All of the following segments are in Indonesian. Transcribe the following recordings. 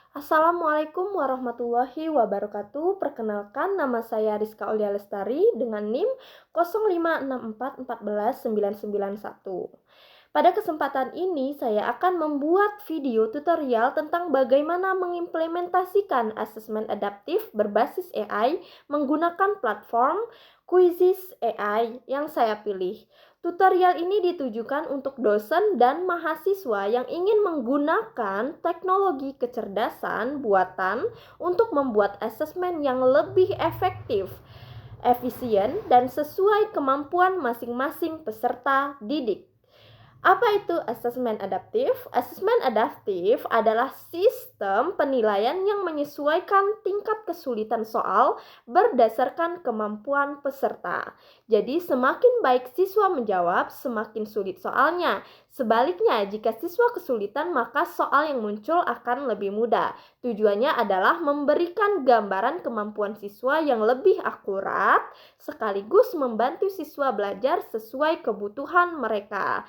Assalamualaikum warahmatullahi wabarakatuh. Perkenalkan, nama saya Rizka Aulia Lestari dengan NIM 0564141991. Pada kesempatan ini, saya akan membuat video tutorial tentang bagaimana mengimplementasikan asesmen adaptif berbasis AI menggunakan platform Quizzes AI yang saya pilih. Tutorial ini ditujukan untuk dosen dan mahasiswa yang ingin menggunakan teknologi kecerdasan buatan untuk membuat asesmen yang lebih efektif, efisien, dan sesuai kemampuan masing-masing peserta didik. Apa itu asesmen adaptif? Asesmen adaptif adalah sistem penilaian yang menyesuaikan tingkat kesulitan soal berdasarkan kemampuan peserta. Jadi, semakin baik siswa menjawab, semakin sulit soalnya. Sebaliknya, jika siswa kesulitan, maka soal yang muncul akan lebih mudah. Tujuannya adalah memberikan gambaran kemampuan siswa yang lebih akurat, sekaligus membantu siswa belajar sesuai kebutuhan mereka.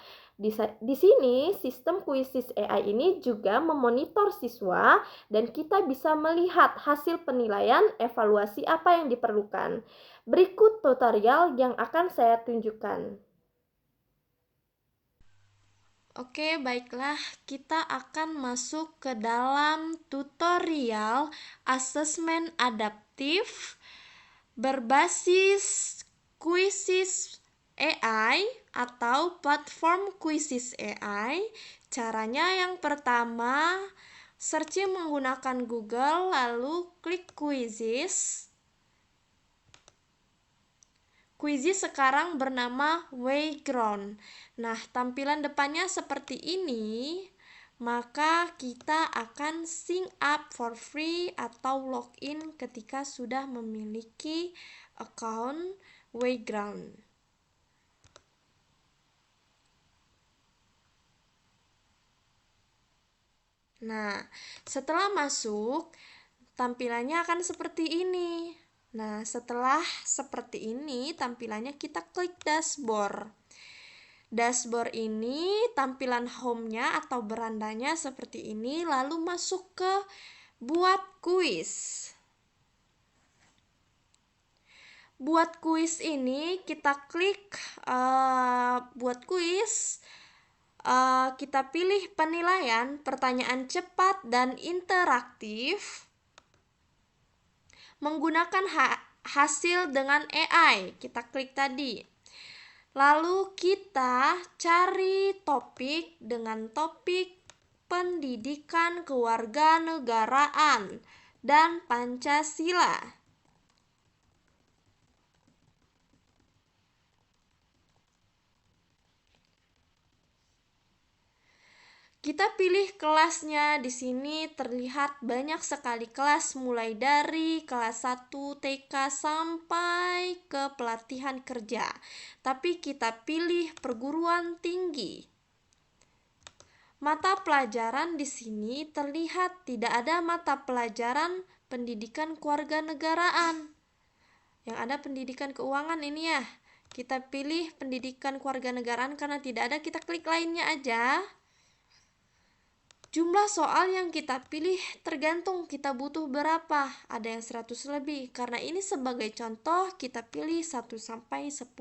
Di sini, sistem Quizzes AI ini juga memonitor siswa dan kita bisa melihat hasil penilaian evaluasi apa yang diperlukan. Berikut tutorial yang akan saya tunjukkan. Oke, baiklah, kita akan masuk ke dalam tutorial asesmen adaptif berbasis Quizzes AI atau platform Quizzes AI. Caranya yang pertama, searching menggunakan Google, lalu klik Quizzes. Quizzes sekarang bernama Wayground. Nah, tampilan depannya seperti ini. Maka kita akan sign up for free atau login ketika sudah memiliki account Wayground. Nah, setelah masuk, tampilannya akan seperti ini. Nah, setelah seperti ini, tampilannya kita klik dashboard. Dashboard ini tampilan home-nya atau berandanya seperti ini, lalu masuk ke buat kuis. Buat kuis ini kita klik buat kuis. Kita pilih penilaian pertanyaan cepat dan interaktif menggunakan hasil dengan AI. Kita klik tadi. Lalu kita cari topik dengan topik pendidikan kewarganegaraan dan Pancasila. Kita pilih kelasnya. Di sini terlihat banyak sekali kelas mulai dari kelas 1 TK sampai ke pelatihan kerja. Tapi kita pilih perguruan tinggi. Mata pelajaran di sini terlihat tidak ada mata pelajaran pendidikan kewarganegaraan. Yang ada pendidikan keuangan ini ya. Kita pilih pendidikan kewarganegaraan karena tidak ada, kita klik lainnya aja. Jumlah soal yang kita pilih tergantung kita butuh berapa. Ada yang 100 lebih. Karena ini sebagai contoh, kita pilih 1 sampai 10.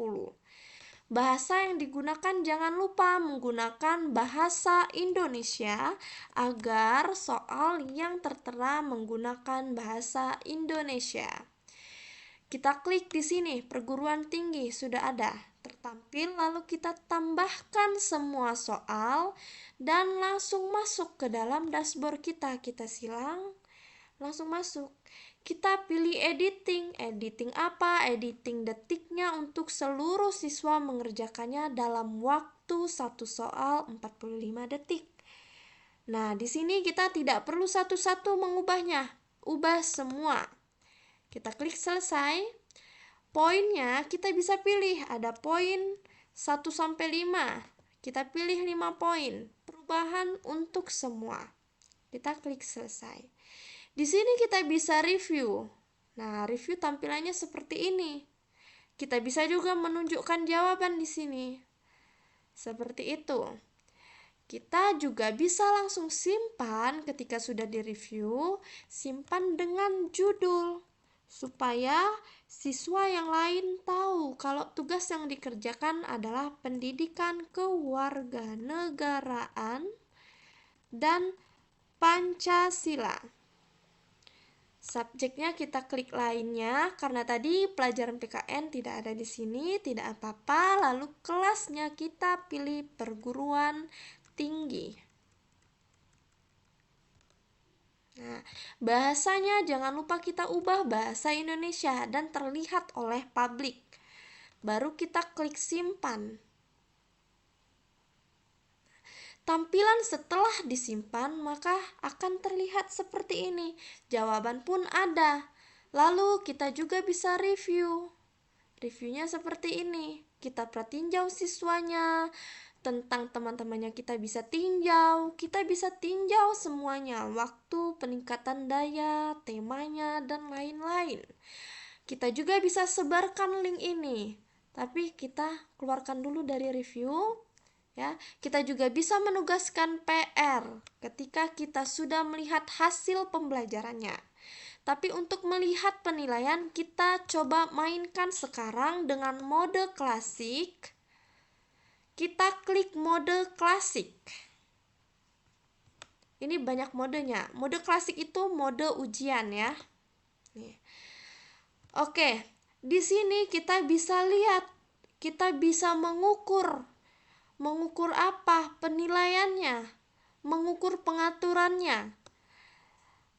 Bahasa yang digunakan jangan lupa menggunakan bahasa Indonesia agar soal yang tertera menggunakan bahasa Indonesia. Kita klik di sini, perguruan tinggi sudah ada tertampil, lalu kita tambahkan semua soal dan langsung masuk ke dalam dashboard kita. Kita silang, langsung masuk. Kita pilih editing. Editing apa? Editing detiknya untuk seluruh siswa mengerjakannya dalam waktu satu soal 45 detik. Nah, di sini kita tidak perlu satu-satu mengubahnya. Ubah semua. Kita klik selesai. Poinnya kita bisa pilih, ada poin 1 sampai 5. Kita pilih 5 poin. Perubahan untuk semua. Kita klik selesai. Di sini kita bisa review. Nah, review tampilannya seperti ini. Kita bisa juga menunjukkan jawaban di sini. Seperti itu. Kita juga bisa langsung simpan ketika sudah direview, simpan dengan judul supaya siswa yang lain tahu kalau tugas yang dikerjakan adalah pendidikan kewarganegaraan dan Pancasila. Subjeknya kita klik lainnya, karena tadi pelajaran PKN tidak ada di sini, tidak apa-apa. Lalu kelasnya kita pilih perguruan tinggi. Nah, bahasanya jangan lupa kita ubah bahasa Indonesia dan terlihat oleh publik. Baru kita klik simpan. Tampilan setelah disimpan maka akan terlihat seperti ini. Jawaban pun ada. Lalu kita juga bisa review. Reviewnya seperti ini. Kita pratinjau siswanya, tentang teman-temannya kita bisa tinjau semuanya, waktu, peningkatan daya, temanya, dan lain-lain. Kita juga bisa sebarkan link ini, tapi kita keluarkan dulu dari review. Ya, kita juga bisa menugaskan PR ketika kita sudah melihat hasil pembelajarannya. Tapi untuk melihat penilaian, kita coba mainkan sekarang dengan mode klasik. Kita klik mode klasik. Ini banyak modenya. Mode klasik itu mode ujian ya. Nih. Oke, di sini kita bisa lihat, kita bisa mengukur. Mengukur apa? Penilaiannya. Mengukur pengaturannya.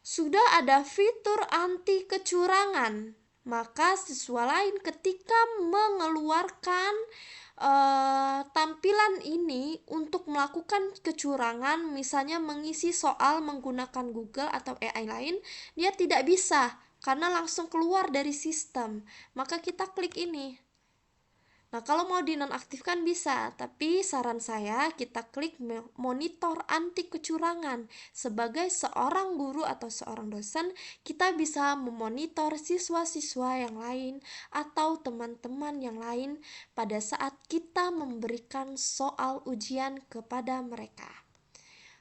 Sudah ada fitur anti kecurangan. Maka siswa lain ketika mengeluarkan tampilan ini untuk melakukan kecurangan, misalnya mengisi soal menggunakan Google atau AI lain, dia tidak bisa karena langsung keluar dari sistem. Maka kita klik ini. Nah, kalau mau dinonaktifkan bisa, tapi saran saya kita klik monitor anti kecurangan. Sebagai seorang guru atau seorang dosen, kita bisa memonitor siswa-siswa yang lain atau teman-teman yang lain pada saat kita memberikan soal ujian kepada mereka.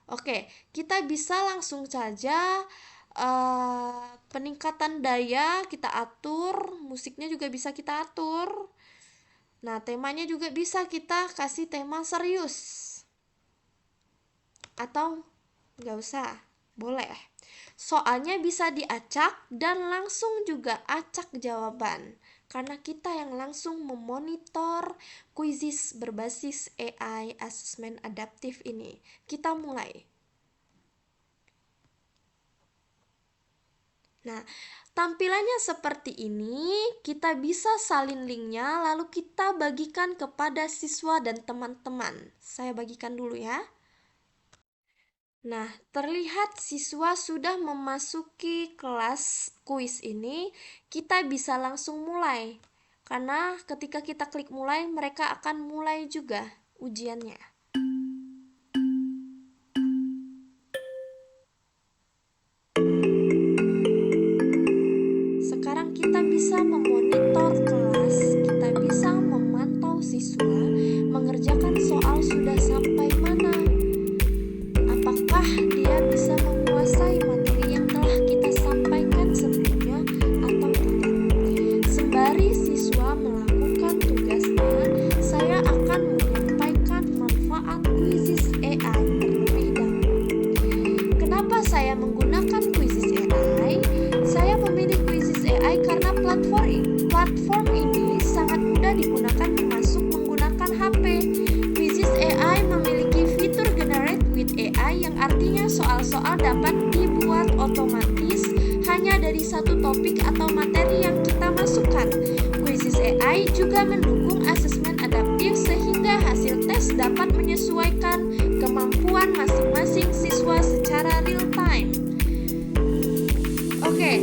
Oke, kita bisa langsung saja peningkatan daya kita atur, musiknya juga bisa kita atur. Nah, temanya juga bisa kita kasih tema serius. Atau nggak usah, boleh. Soalnya bisa diacak dan langsung juga acak jawaban. Karena kita yang langsung memonitor kuisis berbasis AI asesmen adaptif ini. Kita mulai. Nah, tampilannya seperti ini, kita bisa salin linknya lalu kita bagikan kepada siswa dan teman-teman. Saya bagikan dulu ya. Nah, terlihat siswa sudah memasuki kelas kuis ini, kita bisa langsung mulai. Karena ketika kita klik mulai, mereka akan mulai juga ujiannya. Sekarang kita bisa memonitor kelas, kita bisa memantau siswa mengerjakan soal sudah sampai mana. Apakah dia bisa menguasai materi yang telah kita sampaikan sebelumnya atau tidak? Sembari siswa melakukan tugasnya, saya akan menyampaikan manfaat kuisis AI terlebih dahulu. Kenapa saya menggunakan kuisis AI? Saya memilih kuisis AI karena platform ini sangat mudah digunakan termasuk menggunakan HP. Kuisis AI memiliki fitur Generate with AI yang artinya soal-soal dapat dibuat otomatis hanya dari satu topik atau materi yang kita masukkan. Kuisis AI juga mendukung asesmen adaptif sehingga hasil tes dapat menyesuaikan kemampuan masing-masing siswa secara real time. Oke,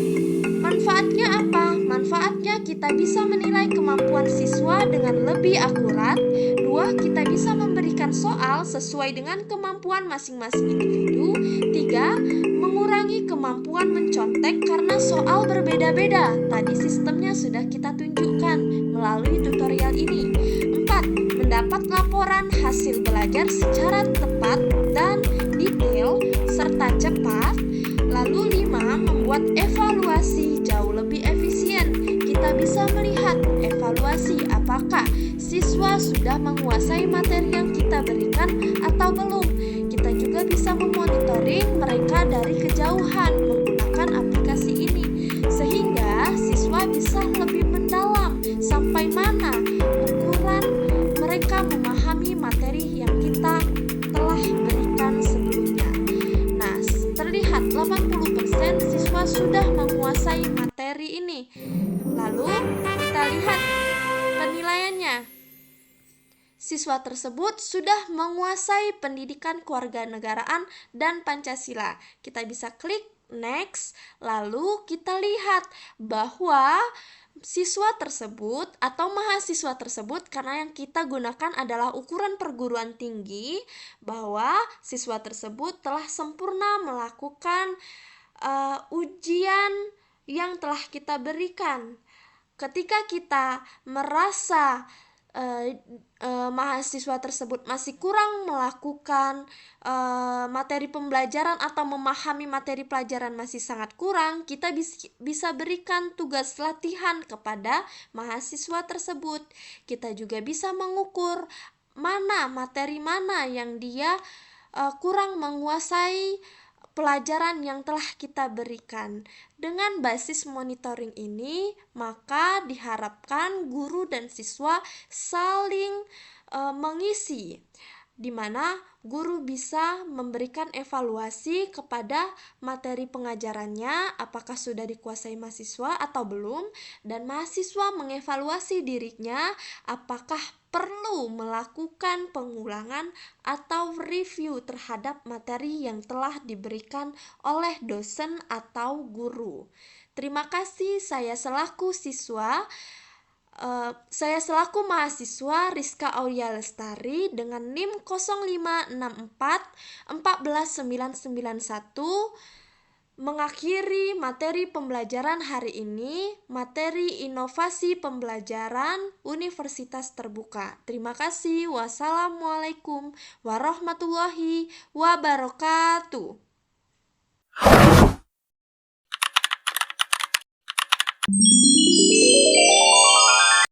manfaatnya apa? Manfaatnya kita bisa menilai kemampuan siswa dengan lebih akurat. 2, kita bisa memberikan soal sesuai dengan kemampuan masing-masing individu. 3, mengurangi kemampuan mencontek karena soal berbeda-beda. Tadi sistemnya sudah kita tunjukkan melalui tutorial ini. 4, mendapat laporan hasil belajar secara tepat dan detail serta cepat. Lalu 5, membuat evaluasi jauh lebih efisien. Kita bisa melihat evaluasi apakah siswa sudah menguasai materi yang kita berikan atau belum. Kita juga bisa memonitoring mereka dari kejauhan menggunakan aplikasi ini, sehingga siswa bisa lebih mendalam sampai mana ukuran mereka memahami materi yang kita telah berikan sebelumnya. Nah, terlihat 80% siswa sudah menguasai materi ini. Lalu kita lihat penilaiannya. Siswa tersebut sudah menguasai pendidikan kewarganegaraan dan Pancasila. Kita bisa klik next, lalu kita lihat bahwa siswa tersebut atau mahasiswa tersebut, karena yang kita gunakan adalah ukuran perguruan tinggi, bahwa siswa tersebut telah sempurna melakukan ujian yang telah kita berikan. Ketika kita merasa mahasiswa tersebut masih kurang melakukan materi pembelajaran atau memahami materi pelajaran masih sangat kurang, kita bisa berikan tugas latihan kepada mahasiswa tersebut. Kita juga bisa mengukur materi mana yang dia kurang menguasai pelajaran yang telah kita berikan. Dengan basis monitoring ini, maka diharapkan guru dan siswa saling mengisi, di mana guru bisa memberikan evaluasi kepada materi pengajarannya apakah sudah dikuasai mahasiswa atau belum, dan mahasiswa mengevaluasi dirinya apakah perlu melakukan pengulangan atau review terhadap materi yang telah diberikan oleh dosen atau guru. Terima kasih, saya selaku mahasiswa Rizka Aulia Lestari dengan NIM 0564 14991 mengakhiri materi pembelajaran hari ini, materi inovasi pembelajaran Universitas Terbuka. Terima kasih. Wassalamualaikum warahmatullahi wabarakatuh.